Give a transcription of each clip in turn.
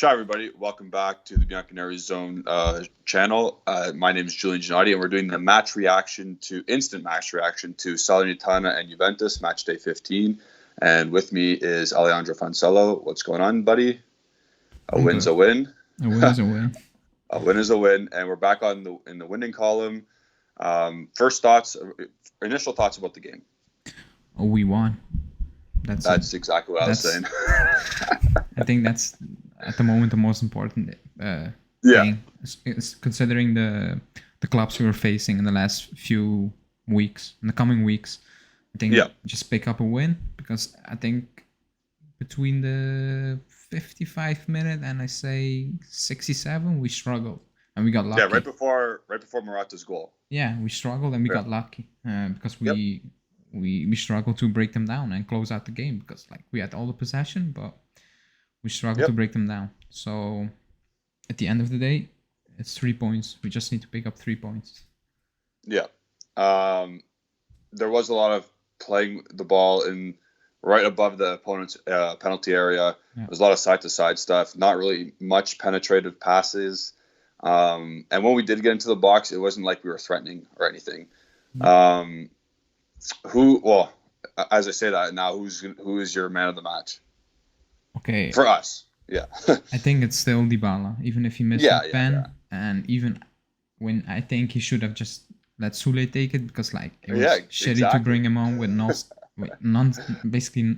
Ciao, everybody. Welcome back to the Bianconeri channel. My name is Julian Gennady, and we're doing the instant match reaction to Salernitana and Juventus, match day 15. And with me is Alejandro Fancello. What's going on, buddy? A win's a win. A win is a win. A win is a win, and we're back in the winning column. Initial thoughts about the game. Oh, we won. That's exactly what I was saying. I think that's at the moment the most important thing, is considering the clubs we were facing in the last few weeks, in the coming weeks. I think just pick up a win, because I think between the 55th minute and I say 67, we struggled and we got lucky. Yeah, right before Morata's goal. Yeah, we struggled and we got lucky because we struggled to break them down and close out the game, because we had all the possession, but we struggled to break them down. So at the end of the day, it's 3 points. We just need to pick up 3 points. Yeah. There was a lot of playing the ball in right above the opponent's penalty area. Yeah. There's a lot of side-to-side stuff, not really much penetrative passes. And when we did get into the box, it wasn't like we were threatening or anything. Yeah. As I say that now, who is your man of the match? Okay. For us, yeah. I think it's still Dybala, even if he missed the pen, and even when I think he should have just let Sule take it, because it was shitty to bring him on with basically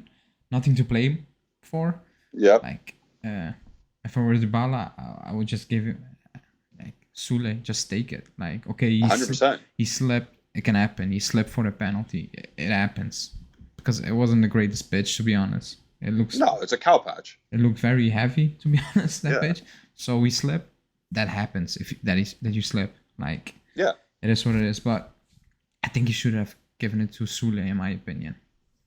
nothing to play for. Yeah. If I were Dybala, I would just give him Sule, just take it. 100%. He slipped. It can happen. He slipped for a penalty. It happens, because it wasn't the greatest pitch, to be honest. It's a cow patch. It looked very heavy, to be honest, that pitch. So we slip. That happens that you slip. It is what it is. But I think he should have given it to Sule, in my opinion.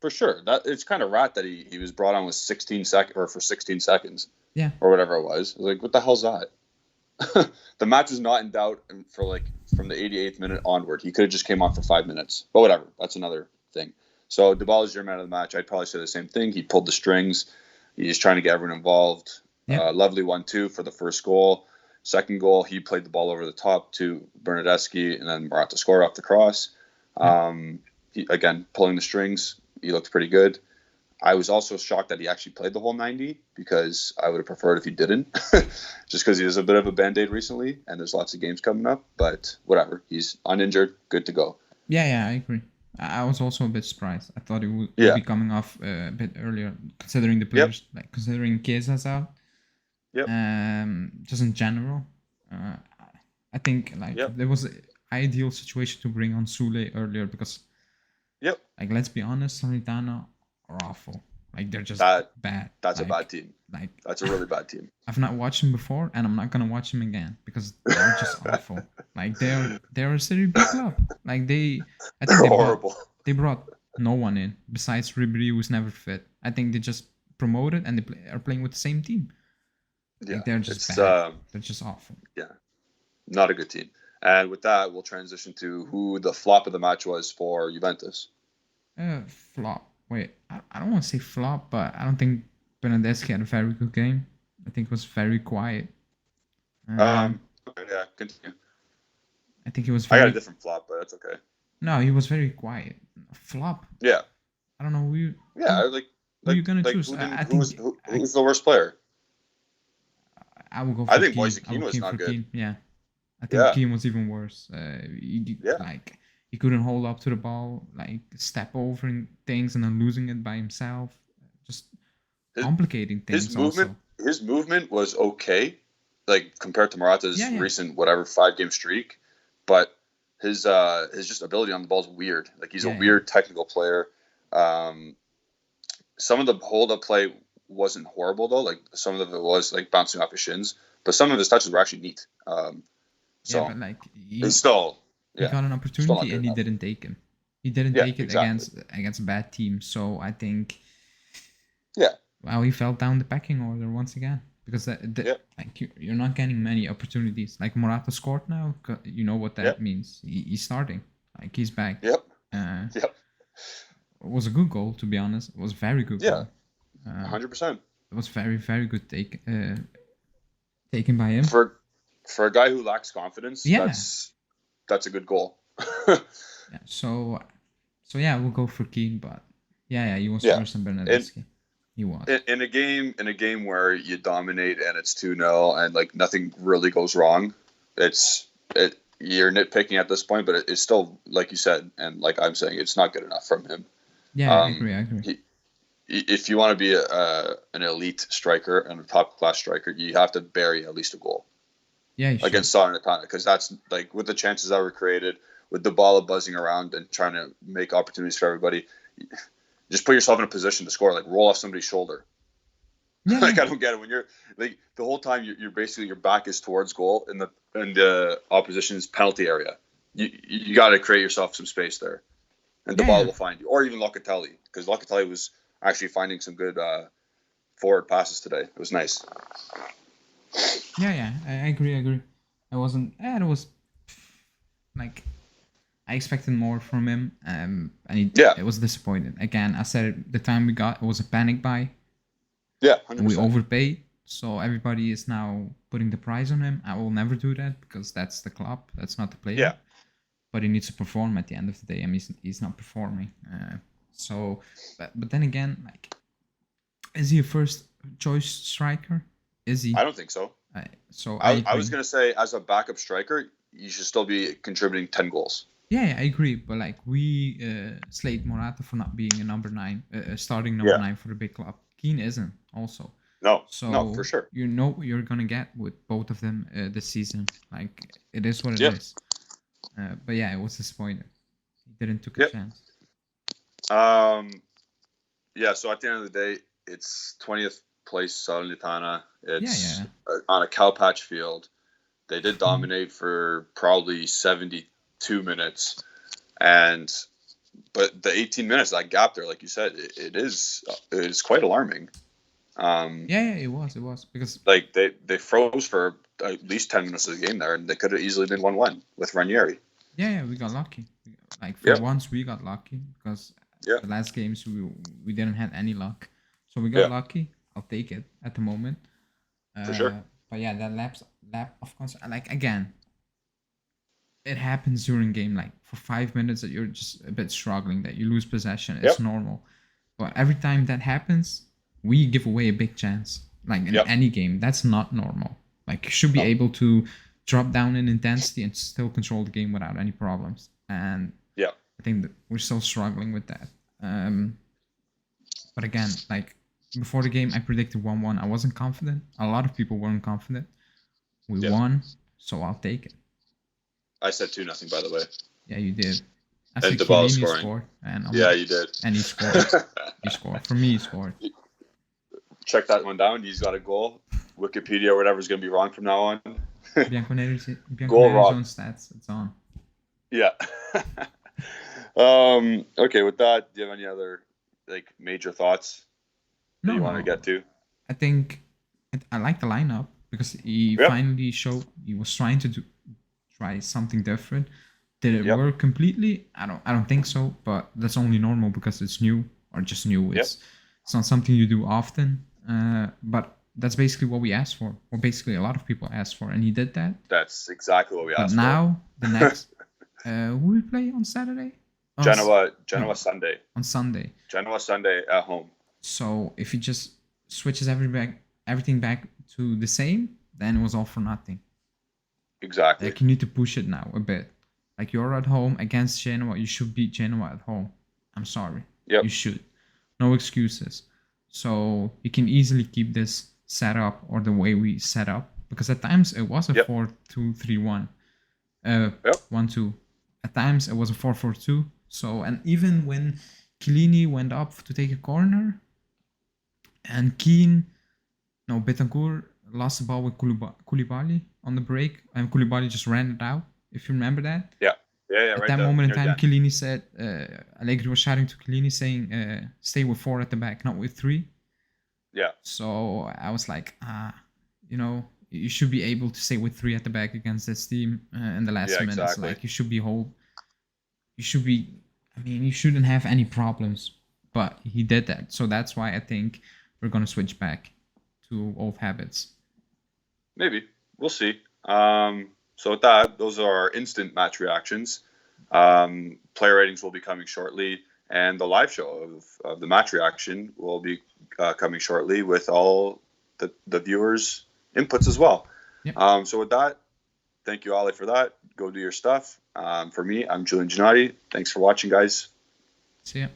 For sure. It's kind of rat that he was brought on with 16 seconds, or for 16 seconds. Yeah. Or whatever it was. I was like, what the hell's that? The match is not in doubt for from the 88th minute onward. He could have just came on for 5 minutes. But whatever. That's another thing. So Dybala is your man of the match. I'd probably say the same thing. He pulled the strings. He's trying to get everyone involved. Yeah. Lovely 1-2 for the first goal. Second goal, he played the ball over the top to Bernardeschi, and then Morata scored off the cross. He, again, pulling the strings. He looked pretty good. I was also shocked that he actually played the whole 90, because I would have preferred if he didn't, just because he has a bit of a Band-Aid recently, and there's lots of games coming up. But whatever. He's uninjured, good to go. Yeah, I agree. I was also a bit surprised. I thought it would be coming off a bit earlier, considering the players, considering Chiesa's out. Yep. Just in general, I think there was an ideal situation to bring on Sule earlier, because let's be honest, Salernitana are awful. They're just bad. That's a bad team. That's a really bad team. I've not watched them before, and I'm not gonna watch them again, because they're just awful. They're a Serie B club. I think horrible. They brought no one in besides Ribéry, who's never fit. I think they just promoted, and they are playing with the same team. They're just bad. They're just awful. Yeah, not a good team. And with that, we'll transition to who the flop of the match was for Juventus. Flop. Wait, I don't want to say flop, but I don't think Bernardeschi had a very good game. I think it was very quiet. Okay, continue. I think he was. I got a different flop, but that's okay. No, he was very quiet. Flop. Yeah. I don't know who you. Yeah, who you gonna choose? Who's the worst player? I will go. For I think Moise Kean was not good. Kean. Yeah, I think Kean was even worse. He couldn't hold up to the ball, step over things and then losing it by himself. Just complicating things. His movement was okay, compared to Morata's recent 5-game streak, but his just ability on the ball is weird. He's a weird technical player. Some of the hold-up play wasn't horrible though. Some of it was bouncing off his shins, but some of his touches were actually neat. He's still. He got an opportunity and he didn't take him. He didn't take it against a bad team. So I think, he fell down the pecking order once again, because you're not getting many opportunities. Morata scored now. You know what that means. He's starting. He's back. It was a good goal, to be honest. It was a very good goal. 100%. It was very, very good take. taken by him. For a guy who lacks confidence, Yeah. that's a good goal. Yeah. So yeah, we'll go for Keane, but yeah, he was Yeah. worse than Bernardeschi. He was. In a game where you dominate and it's 2-0 and like nothing really goes wrong, you're nitpicking at this point, but it's still, like you said, and like I'm saying, it's not good enough from him. Yeah, I agree. If you want to be an elite striker and a top class striker, you have to bury at least a goal. Yeah, against Salernitana, because that's like with the chances that were created, with the ball buzzing around and trying to make opportunities for everybody, just put yourself in a position to score. Like roll off somebody's shoulder. Yeah. Like I don't get it when you're like the whole time you're basically your back is towards goal in the opposition's penalty area. You got to create yourself some space there, and the ball will find you, or even Locatelli, because Locatelli was actually finding some good forward passes today. It was nice. Yeah, I agree. It was like I expected more from him, and it was disappointing. Again, I said it, the time we got, it was a panic buy. Yeah, 100%. And we overpaid, so everybody is now putting the price on him. I will never do that because that's the club, that's not the player. Yeah. But he needs to perform at the end of the day, and he's not performing. But then again, like, is he a first choice striker? Is he? I don't think so. I was gonna say, as a backup striker, you should still be contributing 10 goals. Yeah, I agree. But like we slate Morata for not being a number 9, starting number 9 for the big club. Keane isn't also. No, for sure. You know what you're gonna get with both of them this season. Like it is what it is. But yeah, it was disappointing. He didn't take a chance. Yeah. So at the end of the day, it's 20th place Salernitana. It's on a cowpatch field. They did dominate for probably 72 minutes, but the 18 minutes, that gap there, like you said, it is quite alarming. It was because like they froze for at least 10 minutes of the game there, and they could have easily been 1-1 with Ranieri. Yeah, we got lucky. Like for once, we got lucky because the last games we didn't have any luck, so we got lucky. I'll take it at the moment. For sure. But yeah, that lap of course, like again, it happens during game. Like for 5 minutes that you're just a bit struggling, that you lose possession. It's normal. But every time that happens, we give away a big chance. Like in any game, that's not normal. Like you should be able to drop down in intensity and still control the game without any problems. And I think that we're still struggling with that. But again, like before the game, I predicted 1-1. I wasn't confident. A lot of people weren't confident. We won, so I'll take it. I said 2-0, by the way. Yeah, you did. I said Chiellini scored. You did. And he scored. He scored. For me, he scored. Check that one down. He's got a goal. Wikipedia or whatever is going to be wrong from now on. Bianconeri's own stats. It's on. Yeah. Okay, with that, do you have any other like major thoughts that you want to get to? I think I like the lineup because he finally showed he was trying to try something different. Did it work completely? I don't think so, but that's only normal because it's new or just new. It's not something you do often. But that's basically what we asked for. Or basically a lot of people asked for, and he did that. That's exactly what we asked for. But now the next who we play on Saturday? Genoa Sunday. On Sunday. Genoa Sunday at home. So if he just switches everything back to the same, then it was all for nothing. Exactly. Like you need to push it now a bit. Like you're at home against Genoa, you should beat Genoa at home. I'm sorry. Yep. You should. No excuses. So you can easily keep this set up or the way we set up, because at times it was a 4-2-3-1. 1-2. At times it was a 4-4-2. So, and even when Chiellini went up to take a corner and Betancourt lost the ball with Koulibaly on the break, and Koulibaly just ran it out, if you remember that. Yeah. At that moment in time, Chiellini said, Allegri was shouting to Chiellini saying, stay with 4 at the back, not with 3. Yeah. So I was like, you should be able to stay with 3 at the back against this team in the last minutes. Exactly. Like you shouldn't have any problems. But he did that. So that's why I think we're going to switch back to old habits. Maybe. We'll see. So with that, those are our instant match reactions. Player ratings will be coming shortly, and the live show of the match reaction will be coming shortly with all the viewers' inputs as well. Yep. So with that, thank you, Ali, for that. Go do your stuff. For me, I'm Julian Gennady. Thanks for watching, guys. See ya.